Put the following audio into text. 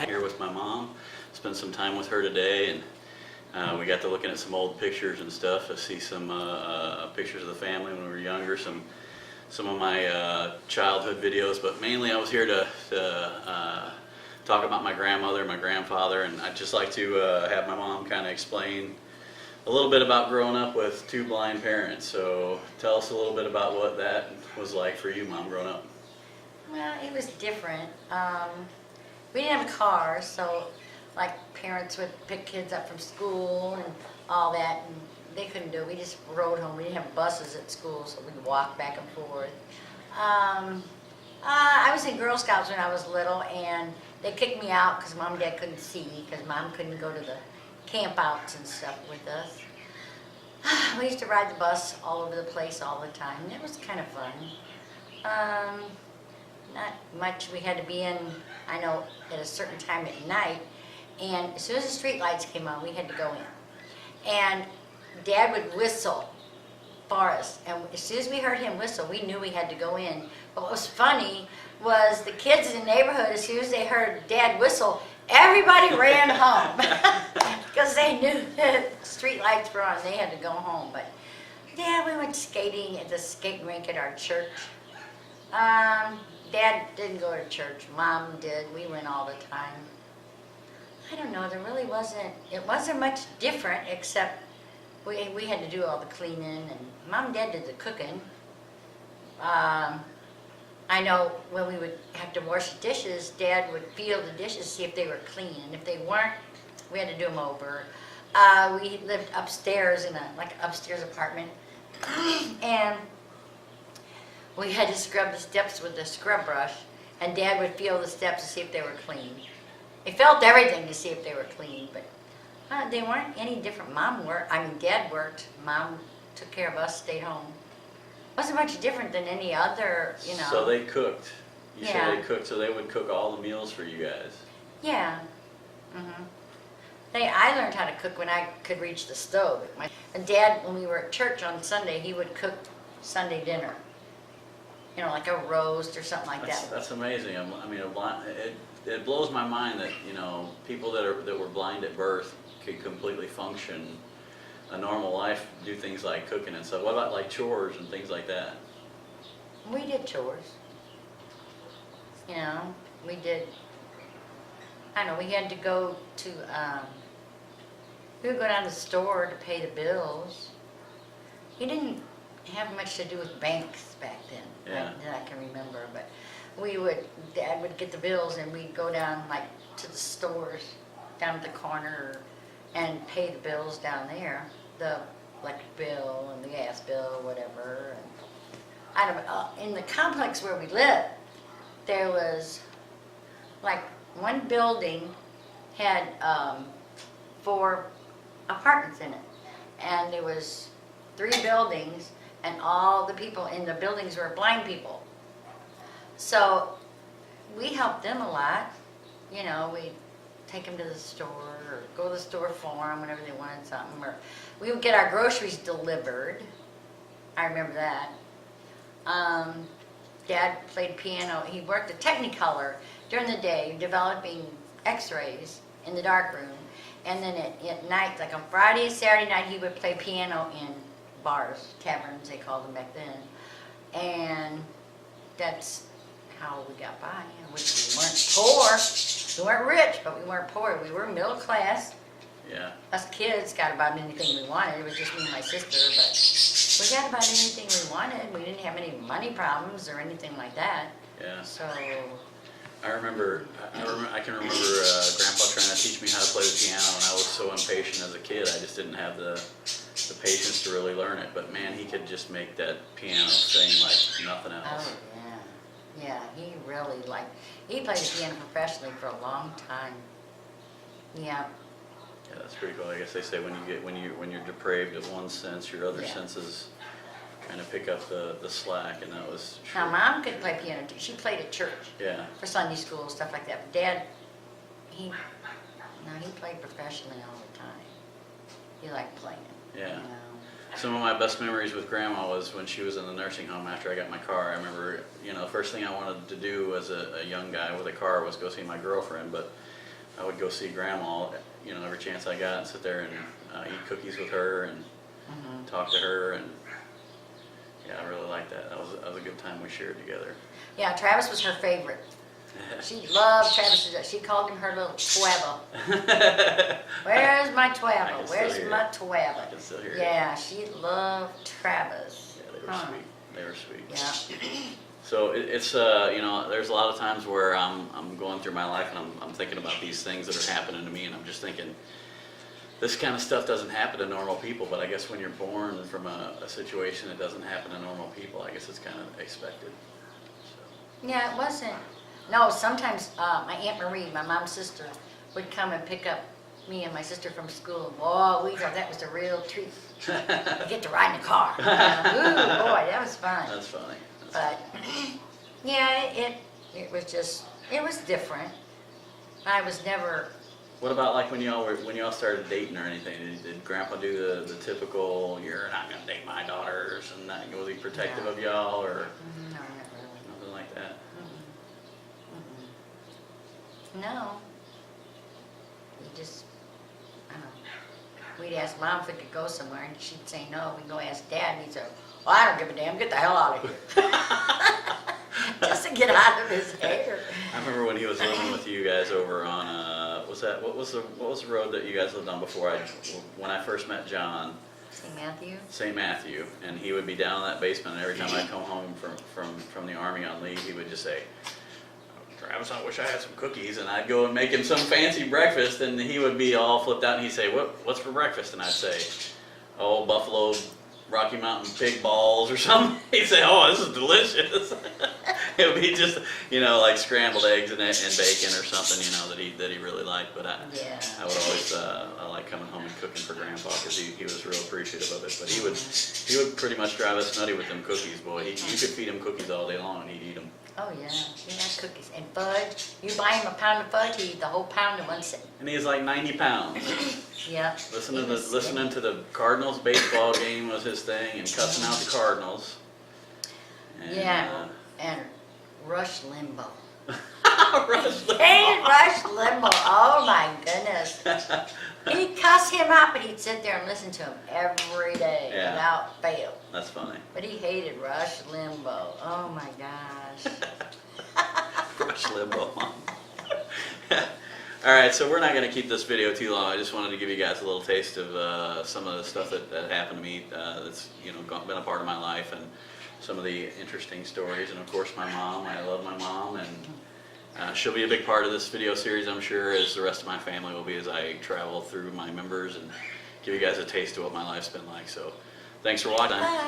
Here with my mom, spent some time with her today, and we got to looking at some old pictures and stuff. I see some pictures of the family when we were younger, some of my childhood videos, but mainly I was here to talk about my grandmother, my grandfather, and I'd just like to have my mom kind of explain a little bit about growing up with two blind parents. So tell us a little bit about what that was like for you, Mom, growing up. Well, it was different. We didn't have a car, so like parents would pick kids up from school and all that, and they couldn't do it. We just rode home. We didn't have buses at school, so we'd walk back and forth. I was in Girl Scouts when I was little, and they kicked me out because Mom and Dad couldn't see, because Mom couldn't go to the camp outs and stuff with us. We used to ride the bus all over the place all the time, and it was kind of fun. Not much. We had to be in, I know, at a certain time at night, and as soon as the street lights came on, we had to go in. And Dad would whistle for us, and as soon as we heard him whistle, we knew we had to go in. But what was funny was the kids in the neighborhood, as soon as they heard Dad whistle, everybody ran home because they knew that street lights were on. They had to go home. But yeah, we went skating at the skating rink at our church. Dad didn't go to church. Mom did. We went all the time. I don't know. There really wasn't. It wasn't much different, except we had to do all the cleaning, and Mom and Dad did the cooking. I know when we would have to wash the dishes, Dad would feel the dishes, see if they were clean. And if they weren't, we had to do them over. We lived upstairs in an upstairs apartment, and we had to scrub the steps with a scrub brush, and Dad would feel the steps to see if they were clean. He felt everything to see if they were clean, but they weren't any different. Dad worked. Mom took care of us, stayed home. Wasn't much different than any other, you know. So they cooked. You Yeah. said they cooked, so they would cook all the meals for you guys. Yeah. I learned how to cook when I could reach the stove. And Dad, when we were at church on Sunday, he would cook Sunday dinner. You know, like a roast or something like that. That's amazing. It blows my mind that, you know, people that were blind at birth could completely function a normal life, do things like cooking and stuff. What about like chores and things like that? We did chores. You know, we did. I know we had to go to. We would go down to the store to pay the bills. He didn't have much to do with banks back then. Yeah. That I can remember, but Dad would get the bills, and we'd go down like to the stores down at the corner and pay the bills down there, the electric bill and the gas bill, whatever. And in the complex where we lived, there was like one building had 4 apartments in it, and there was 3 buildings, and all the people in the buildings were blind people. So we helped them a lot. You know, we'd take them to the store, or go to the store for them whenever they wanted something, or we would get our groceries delivered. I remember that. Dad played piano. He worked at Technicolor during the day, developing x-rays in the darkroom. And then at night, like on Friday and Saturday night, he would play piano in bars, taverns, they called them back then. And that's how we got by. We weren't poor. We weren't rich, but we weren't poor. We were middle class. Yeah. Us kids got about anything we wanted. It was just me and my sister, but we got about anything we wanted. We didn't have any money problems or anything like that. Yeah. So I can remember Grandpa trying to teach me how to play the piano, and I was so impatient as a kid. I just didn't have the patience to really learn it. But man, he could just make that piano sing like nothing else. oh yeah, he really he played the piano professionally for a long time. Yeah. Yeah, that's pretty cool. I guess they say when you're depraved of one sense, your other Yeah. senses kind of pick up the slack, and that was true. Now Mom could play piano too. She played at church. Yeah. For Sunday school, stuff like that. But Dad, he played professionally all the time. He liked playing. Yeah. You know. Some of my best memories with Grandma was when she was in the nursing home after I got my car. I remember, you know, the first thing I wanted to do as a young guy with a car was go see my girlfriend, but I would go see Grandma, you know, every chance I got and sit there and eat cookies with her and talk to her, and yeah, I really liked that. That was a good time we shared together. Yeah, Travis was her favorite. She loved Travis. She called him her little twabba. Where's my twabba? Where's my twabba? I can still hear it. Yeah, she loved Travis. Yeah, they were sweet. They were sweet. Yeah. So it's you know, there's a lot of times where I'm going through my life and I'm thinking about these things that are happening to me, and I'm just thinking, this kind of stuff doesn't happen to normal people, but I guess when you're born from a situation that doesn't happen to normal people, I guess it's kind of expected. So. Yeah, it wasn't. No, sometimes my Aunt Marie, my mom's sister, would come and pick up me and my sister from school. Boy, we thought that was a real treat. You get to ride in the car. Ooh, boy, that was fun. That's funny. But yeah, it was just, it was different. I was never. What about like when y'all started dating or anything? Did Grandpa do the typical, you're not gonna date my daughters, and that, was he protective of y'all, or No, not really. nothing like that? No. We just, I don't know. We'd ask Mom if we could go somewhere, and she'd say no. We'd go ask Dad, and he'd say, well, I don't give a damn. Get the hell out of here. Just to get out of his hair. I remember when he was living with you guys over on what was the road that you guys lived on before when I first met John? St. Matthew? St. Matthew, and he would be down in that basement, and every time I'd come home from the Army on leave, he would just say, Travis, I wish I had some cookies, and I'd go and make him some fancy breakfast, and he would be all flipped out, and he'd say, what's for breakfast? And I'd say, oh, buffalo Rocky Mountain pig balls or something. He'd say, oh, this is delicious. It would be just, you know, like scrambled eggs and bacon or something, you know, that he really liked. But I would always, I like coming home and cooking for Grandpa, because he was real appreciative of it. But he would pretty much drive us nutty with them cookies, boy. You could feed him cookies all day long and he'd eat them. Oh yeah, cookies and fudge. You buy him a pound of fudge, he eat the whole pound in one sitting. And he's like 90 pounds. Yeah. Listening to the Cardinals baseball game was his thing, and cussing out the Cardinals. And, yeah, and Rush Limbaugh. Rush Limbaugh. Hated Rush Limbaugh. Oh my goodness. He'd cuss him out, but he'd sit there and listen to him every day without fail. That's funny. But he hated Rush Limbaugh. Oh my gosh. Rush Limbaugh. All right, so we're not going to keep this video too long. I just wanted to give you guys a little taste of some of the stuff that happened to me that's been a part of my life, and some of the interesting stories. And of course, my mom. I love my mom, and she'll be a big part of this video series, I'm sure, as the rest of my family will be, as I travel through my members and give you guys a taste of what my life's been like. So thanks for watching. Bye.